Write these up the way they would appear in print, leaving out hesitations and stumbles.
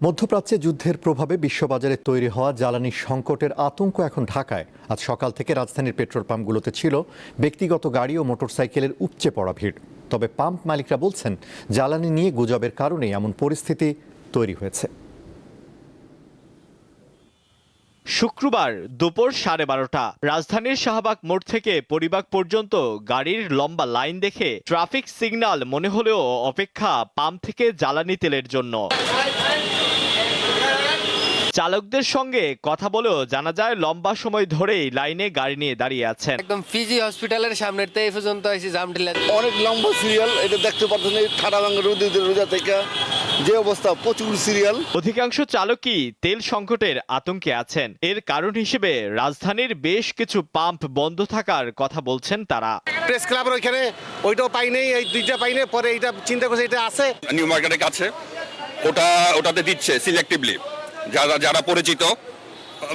মধ্যপ্রাচ্যে যুদ্ধের প্রভাবে বিশ্ববাজারে তৈরি হওয়া জ্বালানি সংকটের আতঙ্ক এখন ঢাকায়। আজ সকাল থেকে রাজধানীর পেট্রোল পাম্পগুলোতে ছিল ব্যক্তিগত গাড়ি ও মোটরসাইকেলের উপচে পড়া ভিড়। তবে পাম্প মালিকরা বলছেন, জ্বালানি নিয়ে গুজবের কারণেই এমন পরিস্থিতি তৈরি হয়েছে। শুক্রবার দুপুর 12:30 রাজধানীর শাহবাগ মোড় থেকে পরিবাগ পর্যন্ত গাড়ির লম্বা লাইন দেখে ট্রাফিক সিগন্যাল মনে হলেও অপেক্ষা পাম্প থেকে জ্বালানি তেলের জন্য। চালকদের সঙ্গে কথা বলেও জানা যায়, লম্বা সময় ধরেই লাইনে গাড়ি নিয়ে দাঁড়িয়ে আছেন। একদম ফিজি হসপিটালের সামনের থেকে এই পর্যন্ত আইছি জাম ঢিলা। অনেক লম্বা সিরিয়াল, এটা দেখতে পাচ্ছেন এই ঠাডাভাঙ্গা রোজা থেকে যে অবস্থা, প্রচুর সিরিয়াল। অধিকাংশ চালকই তেল সংকটের আতঙ্কে আছেন। এর কারণ হিসেবে রাজধানীর বেশ কিছু পাম্প বন্ধ থাকার কথা বলছেন তারা। প্রেস ক্লাবের ওইখানে ওইটাও পাই নেই, এই দুইটা পাই নেই, পরে এইটা চিন্তা করছে এটা আছে নিউ মার্কেটের কাছে, ওটাতে দিচ্ছে সিলেক্টিভলি, যারা পরিচিত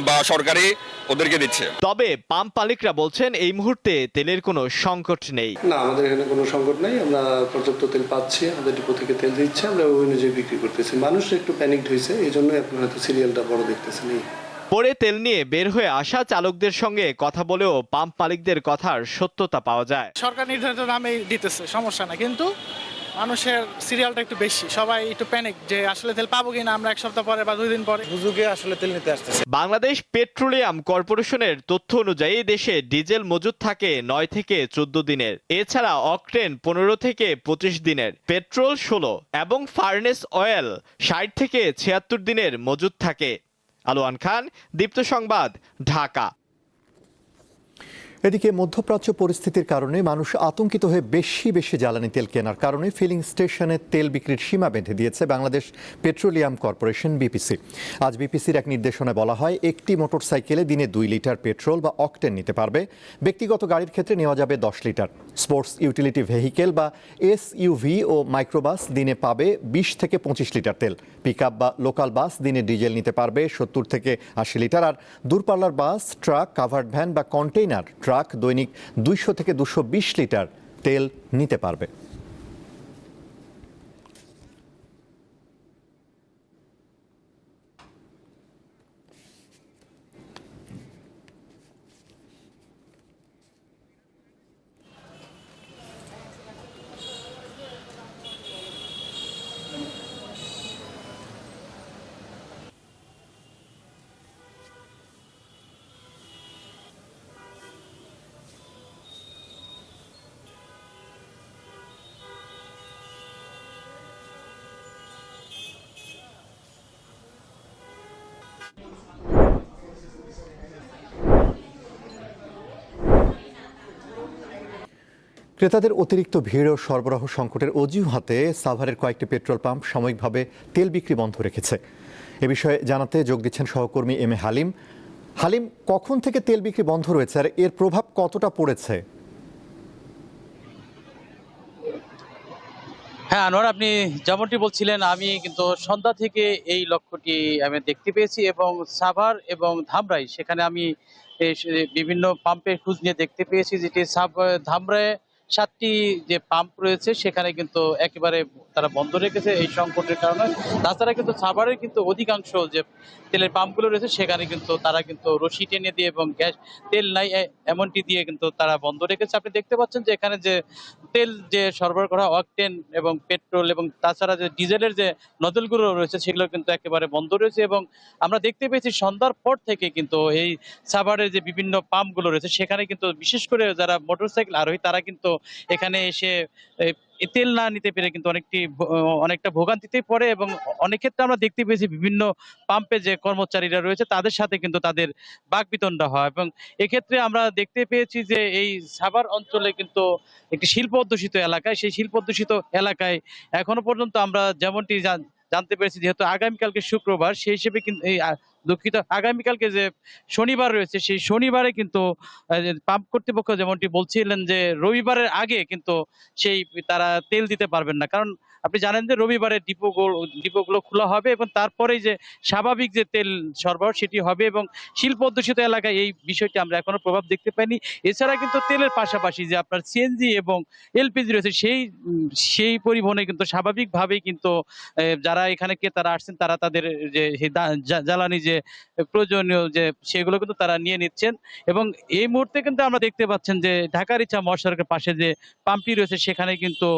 বা সরকারি ওদেরকে দিচ্ছে। তবে পাম্প মালিকরা বলছেন, এই মুহূর্তে তেলের কোনো সংকট নেই। না, আমাদের এখানে কোনো সংকট নেই, আমরা পর্যাপ্ত তেল পাচ্ছি, আমাদের ডিপো থেকে তেল দিচ্ছে, আমরা ওই অনুযায়ী বিক্রি করতেছি। মানুষ একটু প্যানিকড হয়েছে, এই জন্যই আপনার হয়তো সিরিয়ালটা বড় দেখতেছেন। পরে তেল নিয়ে বের হয়ে আসা চালকদের সঙ্গে কথা বলেও পাম্প মালিকদের কথার সত্যতা পাওয়া যায়। সরকার নির্ধারিত দামে দিতেছে, সমস্যা না, কিন্তু মানুষের সিরিয়ালটা একটু বেশি, সবাই একটু প্যানিক যে আসলে তেল পাবো কিনা আমরা এক সপ্তাহ পরে বা 2 দিন পরে। হুজুগে আসলে তেল নিতে আসতেছে। বাংলাদেশ পেট্রোলিয়াম কর্পোরেশনের তথ্য অনুযায়ী দেশে ডিজেল মজুত থাকে 9 থেকে 14 দিনের। এছাড়া অকটেন 15 থেকে 25 দিনের, পেট্রোল 16 এবং ফার্নেস অয়েল 60 থেকে 76 দিনের মজুত থাকে। আলোয়ান খান, দীপ্ত সংবাদ, ঢাকা। এদিকে মধ্যপ্রাচ্য পরিস্থিতির কারণে মানুষ আতঙ্কিত হয়ে বেশি বেশি জ্বালানি তেল কেনার কারণে ফিলিং স্টেশনে তেল বিক্রির সীমা বেঁধে দিয়েছে বাংলাদেশ পেট্রোলিয়াম কর্পোরেশন বিপিসি। আজ বিপিসির এক নির্দেশনায় বলা হয়, একটি মোটরসাইকেলে দিনে 2 লিটার পেট্রোল বা অকটেন নিতে পারবে। ব্যক্তিগত গাড়ির ক্ষেত্রে নেওয়া যাবে 10 লিটার। স্পোর্টস ইউটিলিটি ভেহিকেল বা এসইউভি ও মাইক্রোবাস দিনে পাবে 20 থেকে 25 লিটার তেল। পিকআপ বা লোকাল বাস দিনে ডিজেল নিতে পারবে 70 থেকে 80 লিটার। আর দূরপাল্লার বাস, ট্রাক, কাভার্ড ভ্যান বা কন্টেইনার ট্রাক দৈনিক 200 থেকে 220 লিটার তেল নিতে পারবে। ক্রেতাদের অতিরিক্ত ভিড় ও সরবরাহ সংকটের অজুহাতে সাভারের কয়েকটি পেট্রোল পাম্প সাময়িকভাবে তেল বিক্রি বন্ধ রেখেছে। এ বিষয়ে জানাতে যোগ দিচ্ছেন সহকর্মী এম এ হালিম। হালিম, কখন থেকে তেল বিক্রি বন্ধ রয়েছে আর এর প্রভাব কতটা পড়েছে? হ্যাঁ আনোয়ার, আপনি যেমনটি বলছিলেন, আমি কিন্তু সন্ধ্যা থেকে এই লক্ষ্যটি আমি দেখতে পেয়েছি এবং সাভার এবং ধামরাই, সেখানে আমি বিভিন্ন পাম্পের খোঁজ নিয়ে দেখতে পেয়েছি, যেটি ধামরায় 7টি যে পাম্প রয়েছে সেখানে কিন্তু একেবারে তারা বন্ধ রেখেছে এই সংকটের কারণে। তাছাড়া কিন্তু সাভারের কিন্তু অধিকাংশ যে তেলের পাম্পগুলো রয়েছে সেখানে কিন্তু তারা কিন্তু রশি টেনে দিয়ে এবং গ্যাস তেল নাই এমনটি দিয়ে কিন্তু তারা বন্ধ রেখেছে। আপনি দেখতে পাচ্ছেন যে এখানে যে তেল যে সরবরাহ করা অকটেন এবং পেট্রোল এবং তাছাড়া যে ডিজেলের যে নজলগুলো রয়েছে সেগুলো কিন্তু একেবারে বন্ধ রয়েছে। এবং আমরা দেখতে পেয়েছি সন্ধ্যার পর থেকে কিন্তু এই সাভারের যে বিভিন্ন পাম্পগুলো রয়েছে সেখানে কিন্তু বিশেষ করে যারা মোটরসাইকেল আরোহী তারা কিন্তু এখানে এসে তেল না নিতে পেরে কিন্তু অনেকটা ভোগান্তিতে পড়ে এবং অনেক ক্ষেত্রে আমরা দেখতে পেয়েছি বিভিন্ন পাম্পে যে কর্মচারীরা রয়েছে তাদের সাথে কিন্তু তাদের বাকবিতণ্ডা হয়। এবং এক্ষেত্রে আমরা দেখতে পেয়েছি যে এই সাভার অঞ্চলে কিন্তু একটি শিল্প অধ্যুষিত এলাকায়, সেই শিল্প অধ্যুষিত এলাকায় এখনো পর্যন্ত আমরা যেমনটি জানতে পেরেছি, যেহেতু আগামীকালকে শুক্রবার, সেই হিসেবে কিন্তু দুঃখিত, আগামীকালকে যে শনিবার রয়েছে সেই শনিবারে কিন্তু পাম্প কর্তৃপক্ষ যেমনটি বলছিলেন যে রবিবারের আগে কিন্তু সেই তারা তেল দিতে পারবেন না, কারণ আপনি জানেন যে রবিবারে ডিপোগুলো খোলা হবে এবং তারপরেই যে স্বাভাবিক যে তেল সরবরাহ সেটি হবে এবং শিল্প অধ্যুষিত এলাকায় এই বিষয়টি আমরা এখনো প্রভাব দেখতে পাইনি। এছাড়া কিন্তু তেলের পাশাপাশি যে আপনার সিএনজি এবং এলপিজি রয়েছে সেই পরিবহনে কিন্তু স্বাভাবিকভাবেই কিন্তু যারা এখানে ক্রেতারা আসছেন তারা তাদের যে জ্বালানি যে প্রয়োজনীয় যে সেগুলো কিন্তু তারা নিয়ে নিচ্ছেন এবং এই মুহূর্তে কিন্তু আমরা দেখতে পাচ্ছেন যে ঢাকার ইচ্ছা মহাসড়কের পাশে যে পাম্পটি রয়েছে সেখানে কিন্তু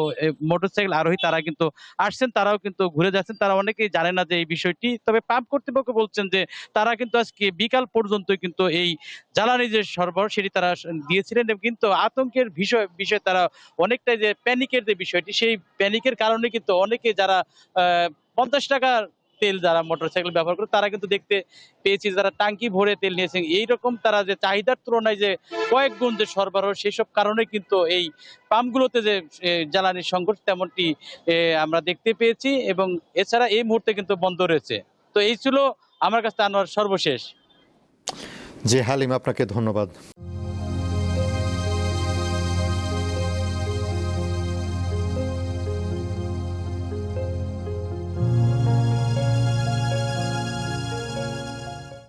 মোটরসাইকেল আরোহী তারা কিন্তু আসছেন, তারাও কিন্তু ঘুরে যাচ্ছেন। তারা অনেকেই জানে না যে এই বিষয়টি, তবে পাম্প কর্তৃপক্ষ বলছেন যে তারা কিন্তু আজকে বিকাল পর্যন্ত কিন্তু এই জ্বালানি যে সরবরাহ সেটি তারা দিয়েছিলেন এবং কিন্তু আতঙ্কের বিষয় তারা অনেকটাই যে প্যানিকের যে বিষয়টি সেই প্যানিকের কারণে কিন্তু অনেকে যারা 50 টাকার তেল যারা মোটরসাইকেল ব্যবহার করে তারা কিন্তু দেখতে পেয়েছি যারা টাঙ্কি ভরে তেল নিয়েছেন এইরকম তারা যে চাহিদার তুলনায় যে কয়েক গুণ যে সরবরাহ সেসব কারণে কিন্তু এই পাম্পগুলোতে যে জ্বালানির সংকট তেমনটি আমরা দেখতে পেয়েছি এবং এছাড়া এই মুহূর্তে কিন্তু বন্ধ রয়েছে। তো এই ছিল আমার কাছে আনোয়ার সর্বশেষ। জি হালিম, আপনাকে ধন্যবাদ।